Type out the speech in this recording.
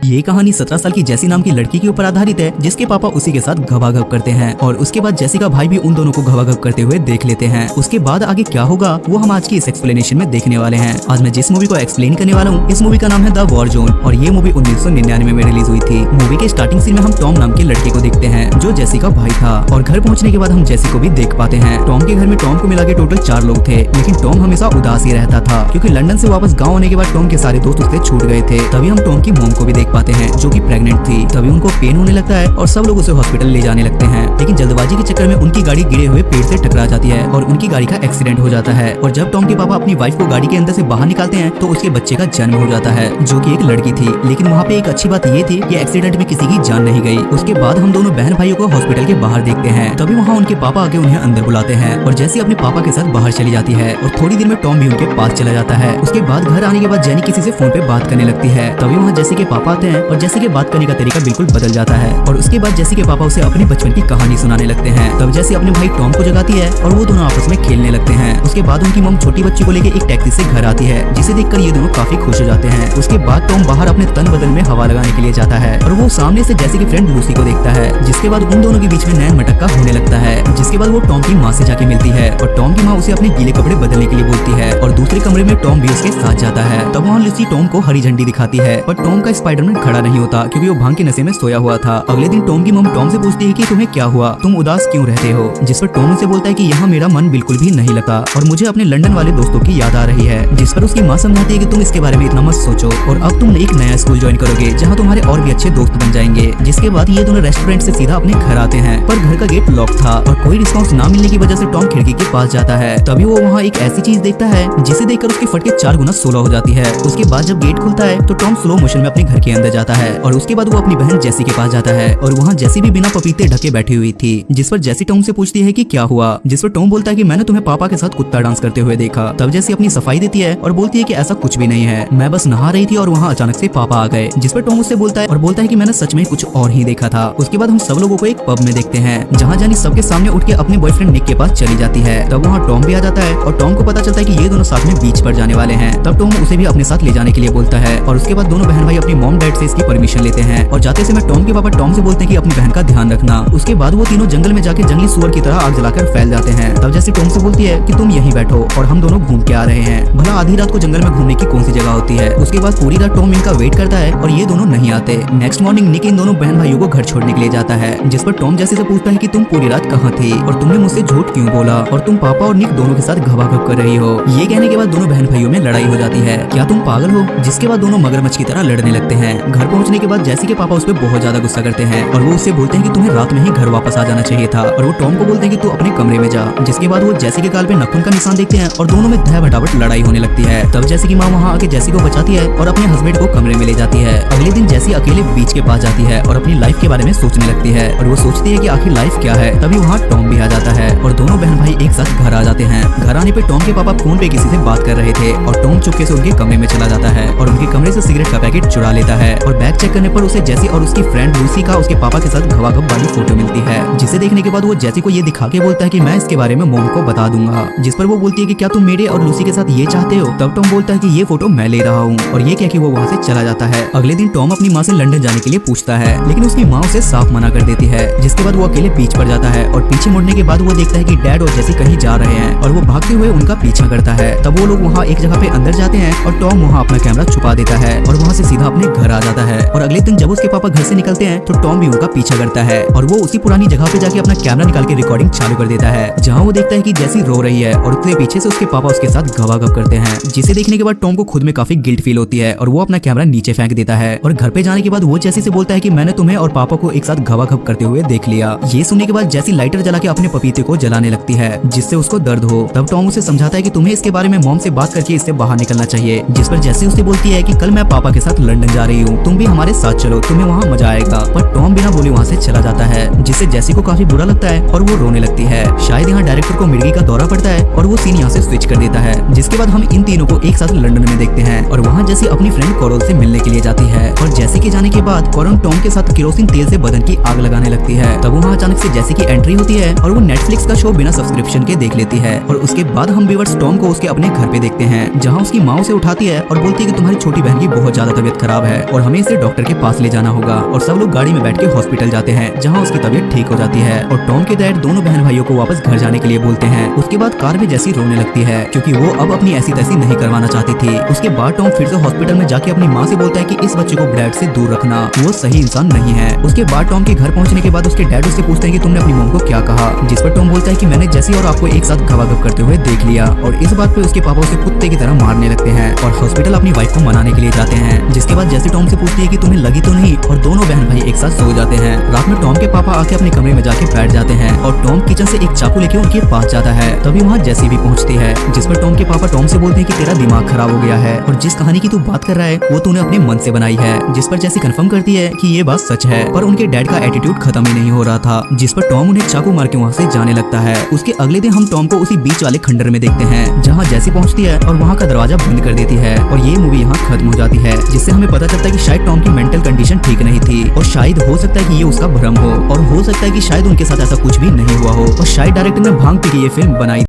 ये कहानी 17 साल की जैसी नाम की लड़की के ऊपर आधारित है, जिसके पापा उसी के साथ घबाघब करते हैं और उसके बाद जैसी का भाई भी उन दोनों को घबाघब करते हुए देख लेते हैं। उसके बाद आगे क्या होगा वो हम आज की इस एक्सप्लेनेशन में देखने वाले हैं। आज मैं जिस मूवी को एक्सप्लेन करने वाला हूँ, इस मूवी का नाम है द वॉर जोन और ये मूवी 1999 में रिलीज हुई थी। मूवी के स्टार्टिंग सीन में हम टॉम नाम के लड़के को देखते हैं जो जैसी का भाई था और घर पहुँचने के बाद हम जैसी को भी देख पाते हैं। टॉम के घर में टॉम को मिला के टोटल 4 लोग थे, लेकिन टॉम हमेशा उदास ही रहता था क्योंकि लंदन से वापस गाँव आने के बाद टॉम के सारे दोस्त उससे छूट गए थे। तभी हम टॉम की मॉम को भी देख पाते हैं जो कि प्रेग्नेंट थी। तभी उनको पेन होने लगता है और सब लोग उसे हॉस्पिटल ले जाने लगते हैं, लेकिन जल्दबाजी के चक्कर में उनकी गाड़ी गिरे हुए पेड़ से टकरा जाती है और उनकी गाड़ी का एक्सीडेंट हो जाता है। और जब टॉम के पापा अपनी वाइफ को गाड़ी के अंदर से बाहर निकालते हैं तो उसके बच्चे का जन्म हो जाता है जो कि एक लड़की थी। लेकिन वहाँ पे एक अच्छी बात ये थी कि एक्सीडेंट में किसी की जान नहीं गई। उसके बाद हम दोनों बहन भाइयों को हॉस्पिटल के बाहर देखते हैं। तभी वहाँ उनके पापा आके उन्हें अंदर बुलाते हैं और जैसी अपने पापा के साथ बाहर चली जाती है और थोड़ी देर में टॉम भी उनके पास चला जाता है। उसके बाद घर आने के बाद जेनी किसी से फोन पे बात करने लगती है। तभी वहाँ जैसी के पापा आते हैं और जैसी के बात करने का तरीका बिल्कुल बदल जाता है और उसके बाद जैसी के पापा उसे अपने बचपन की कहानी सुनाने लगते हैं। तब जैसी अपने भाई टॉम को जगाती है और वो दोनों आपस में खेलने लगते हैं। उसके बाद उनकी मॉम छोटी बच्ची को लेकर एक टैक्सी से घर आती है, जिसे देखकर ये दोनों काफी खुश हो जाते हैं। उसके बाद टॉम बाहर अपने तन बदन में हवा लगाने के लिए जाता है और वो सामने से जैसी की फ्रेंड लूसी को देखता है, जिसके बाद उन दोनों के बीच में नैन मटक्का होने लगता है। जिसके बाद वो टॉम की माँ से जाके मिलती है और टॉम की माँ उसे अपने गीले कपड़े बदलने के लिए बोलती है और दूसरे कमरे में टॉम भी उसके साथ जाता है। तब वहाँ लूसी टॉम को हरी झंडी दिखाती है पर टॉम का स्पाइडरमैन खड़ा नहीं होता क्योंकि वो भांग के नशे में सोया हुआ था। अगले दिन टॉम की मॉम टॉम से पूछती है कि तुम्हें क्या हुआ, तुम उदास क्यों रहते हो। जिस पर टॉम उसे बोलता है कि यहाँ मेरा मन बिल्कुल भी नहीं लगता और मुझे अपने लंदन वाले दोस्तों की याद आ रही है। जिस पर उसकी माँ समझाती है कि तुम इसके बारे में इतना मत सोचो और अब तुम एक नया स्कूल ज्वाइन करोगे जहाँ तुम्हारे और भी अच्छे दोस्त बन जाएंगे। जिसके बाद ये दोनों रेस्टोरेंट से सीधा अपने घर आते हैं पर घर का गेट लॉक था और कोई रिस्पॉन्स ना मिलने की वजह से टॉम खिड़की के पास जाता है। तभी वो वहाँ एक ऐसी चीज देखता है जिसे देखकर उसकी फटके 4 गुना 16 हो जाती है। उसके बाद जब गेट खुलता है तो टॉम स्लो मोशन में अपने घर के अंदर जाता है और उसके बाद वो अपनी बहन जैसी के पास जाता है और वहाँ जैसी भी बिना पपीते ढके बैठी हुई थी। जिस पर जैसी टॉम से पूछती है कि क्या हुआ। जिस पर टॉम बोलता है कि मैंने तुम्हें पापा के साथ कुत्ता डांस करते हुए देखा। तब जैसी अपनी सफाई देती है और बोलती है कि ऐसा कुछ भी नहीं है, मैं बस नहा रही थी और वहाँ अचानक से पापा आ गए। जिस पर टॉम उससे बोलता है और बोलता है कि मैंने सच में कुछ और ही देखा था। उसके बाद हम सब लोगों को एक पब में देखते हैं जहाँ जानी सबके सामने उठ के अपने बॉयफ्रेंड निक के पास चली जाती है। तब वहाँ टॉम भी आ जाता है और टॉम को पता चलता है कि ये दोनों साथ में बीच पर जाने वाले हैं। तब टॉम उसे भी अपने साथ ले जाने के लिए बोलता है और उसके बाद दोनों बहन भाई अपनी मॉम डैड से इसकी परमिशन लेते हैं और जाते समय टॉम के पापा टॉम से बोलते हैं कि अपनी बहन का ध्यान रखना। उसके बाद वो तीनों जंगल में जाके जंगली सुअर की तरह आग जलाकर फैल जाते हैं। तब जैसे टॉम से बोलती है कि तुम यहीं बैठो और हम दोनों घूम के आ रहे हैं। भला आधी रात को जंगल में घूमने की कौन सी जगह होती है। उसके बाद पूरी रात टॉम इनका वेट करता है और ये दोनों नहीं आते। नेक्स्ट मॉर्निंग निक इन दोनों बहन भाइयों को घर छोड़ने के लिए जाता है, जिस पर टॉम जैसे से पूछता है कि तुम पूरी रात कहाँ थी और तुमने मुझसे झूठ क्यों बोला और तुम पापा और निक दोनों के साथ घबाघब कर रही हो। ये कहने के बाद दोनों बहन भाइयों में लड़ाई हो जाती है, क्या तुम पागल हो। जिसके बाद दोनों मगरमच्छ की तरह लड़ने लगते हैं। घर पहुंचने के बाद जैसी के पापा उस पर बहुत ज्यादा गुस्सा करते हैं और वो उससे बोलते हैं कि तुम्हें रात में ही घर वापस आ जाना चाहिए था और वो टॉम को बोलते हैं कि तू अपने कमरे में जा। जिसके बाद वो जैसी के गाल पे नखून का निशान देखते हैं और दोनों में तह भटावट लड़ाई होने लगती है। तब जैसी की माँ वहाँ आके जैसी को बचाती है और अपने हस्बैंड को कमरे में ले जाती है। अगले दिन जैसी अकेले बीच के पास जाती है और अपनी लाइफ के बारे में सोचने लगती है और वो सोचती है कि आखिर लाइफ क्या है। तभी वहाँ टॉम भी आ जाता है और दोनों बहन भाई एक साथ घर आ जाते हैं। घर आने पे टॉम के पापा फोन पे किसी से बात कर रहे थे और टॉम चुपके से उनके कमरे में चला जाता है और उनके कमरे से सिगरेट का पैकेट चुरा लेता है और बैग चेक करने पर उसे जैसी और उसकी फ्रेंड लूसी का उसके पापा के साथ घबाघब वाली फोटो मिलती है। जिसे देखने के बाद वो जैसी को ये दिखा के बोलता है कि मैं इसके बारे में मॉम को बता दूंगा। जिस पर वो बोलती है कि क्या तुम मेरे और लूसी के साथ ये चाहते हो। तब टॉम बोलता है कि ये फोटो मैं ले रहा हूँ और ये कह के वो वहाँ से चला जाता है। अगले दिन टॉम अपनी माँ से लंदन जाने के लिए पूछता है, लेकिन उसकी माँ उसे साफ मना कर देती है। जिसके बाद वो अकेले बीच पर जाता है और पीछे मुड़ने के बाद वो देखता है कि डैड और जैसी कहीं जा रहे हैं और वो भागते हुए उनका पीछा करता है। तब वो लोग वहाँ एक जगह पे अंदर जाते हैं और टॉम वहाँ अपना कैमरा छुपा देता है और वहाँ से सीधा अपने घर आ जाता है। और अगले दिन जब उसके पापा घर से निकलते हैं तो टॉम भी उनका पीछा करता है और वो उसी पुरानी जगह पे जाके अपना कैमरा निकाल के रिकॉर्डिंग चालू कर देता है, जहाँ वो देखता है कि जैसी रो रही है और उसके पीछे से उसके पापा उसके साथ घबाघब करते हैं। जिसे देखने के बाद टॉम को खुद में काफी गिल्ट फील होती है और वो अपना कैमरा नीचे फेंक देता है और घर पे जाने के बाद वो जैसी से बोलता है कि मैंने तुम्हें और पापा को एक साथ घबाघब करते हुए देख लिया। ये सुनने के बाद जैसी लाइटर जला के अपने पपीते को जलाने लगती है जिससे उसको दर्द हो। तब टॉम उसे समझाता है कि तुम्हें इसके बारे में मॉम से बात करके इससे बाहर निकलना चाहिए। जिस पर जैसी उससे बोलती है कि कल मैं पापा के साथ लंदन जा रही हूँ, तुम भी हमारे साथ चलो, तुम्हें वहाँ मजा आएगा। पर टॉम बिना बोले वहाँ से चला जाता है, जिससे जैसी को काफी बुरा लगता है और वो रोने लगती है। शायद यहाँ डायरेक्टर को मिर्गी का दौरा पड़ता है और वो सीन यहाँ से स्विच कर देता है। जिसके बाद हम इन तीनों को एक साथ लंदन में देखते हैं और वहाँ जैसी अपनी फ्रेंड कोरल से मिलने के लिए जाती है और जैसी के जाने के बाद कोरल टॉम के साथ केरोसिन तेल से बदन की आग लगाने लगती है। तब वहाँ अचानक से जैसी की एंट्री होती है और वो नेटफ्लिक्स का शो बिना सब्सक्रिप्शन के देख लेती है और उसके बाद हम व्यूअर्स टॉम को उसके अपने घर पे देखते हैं, जहाँ उसकी माँ उसे उठाती है और बोलती है कि तुम्हारी छोटी बहन की बहुत ज्यादा तबीयत खराब है और हमें इसे डॉक्टर के पास ले जाना होगा। और सब लोग गाड़ी में बैठ के हॉस्पिटल जाते हैं जहाँ उसकी तबीयत ठीक हो जाती है और टॉम के डैड दोनों बहन भाइयों को वापस घर जाने के लिए बोलते हैं। उसके बाद कार में जैसी रोने लगती है क्योंकि वो अब अपनी ऐसी तैसी नहीं करवाना चाहती थी। उसके बाद टॉम फिर से हॉस्पिटल में जाके अपनी माँ से बोलता है कि इस बच्चे को ब्रैड से दूर रखना, वो सही इंसान नहीं है। उसके बाद टॉम के घर पहुंचने के बाद उसके डैड उससे पूछते हैं कि तुमने अपनी मॉम को क्या कहा, जिस पर टॉम बोलता है कि मैंने जैसी और आपको एक साथ घबाघब करते हुए देख लिया। और इस बात पे उसके पापा उसे कुत्ते की तरह मारने लगते हैं और हॉस्पिटल अपनी वाइफ को मनाने के लिए जाते हैं। जिसके बाद जैसी टॉम से पूछती है कि तुम्हें लगी तो नहीं, और दोनों बहन भाई एक साथ सो जाते हैं। रात में टॉम के पापा आके अपने कमरे में जाके बैठ जाते हैं और टॉम किचन से एक चाकू लेके उनके पास जाता है। तभी वहाँ जैसी भी पहुँचती है, जिस पर टॉम के पापा टॉम से बोलते हैं कि तेरा दिमाग खराब हो गया है और जिस कहानी की तू बात कर रहा है वो तूने अपने मन से बनाई है। जिस पर जैसी कंफर्म करती है कि ये बात सच है, पर उनके डैड का एटीट्यूड खत्म ही नहीं हो रहा था। जिस पर टॉम उन्हें चाकू मार के वहाँ से जाने लगता है। उसके अगले दिन हम टॉम को उसी बीच वाले खंडर में देखते हैं जहाँ जैसी पहुँचती है और वहाँ का दरवाजा बंद कर देती है और ये मूवी यहाँ खत्म हो जाती है। जिससे हमें पता चलता है कि शायद टॉम की मेंटल कंडीशन ठीक नहीं थी और शायद हो सकता है कि ये उसका भ्रम हो और हो सकता है कि शायद उनके साथ ऐसा कुछ भी नहीं हुआ हो और शायद डायरेक्टर ने भांग पी के ये फिल्म बनाई।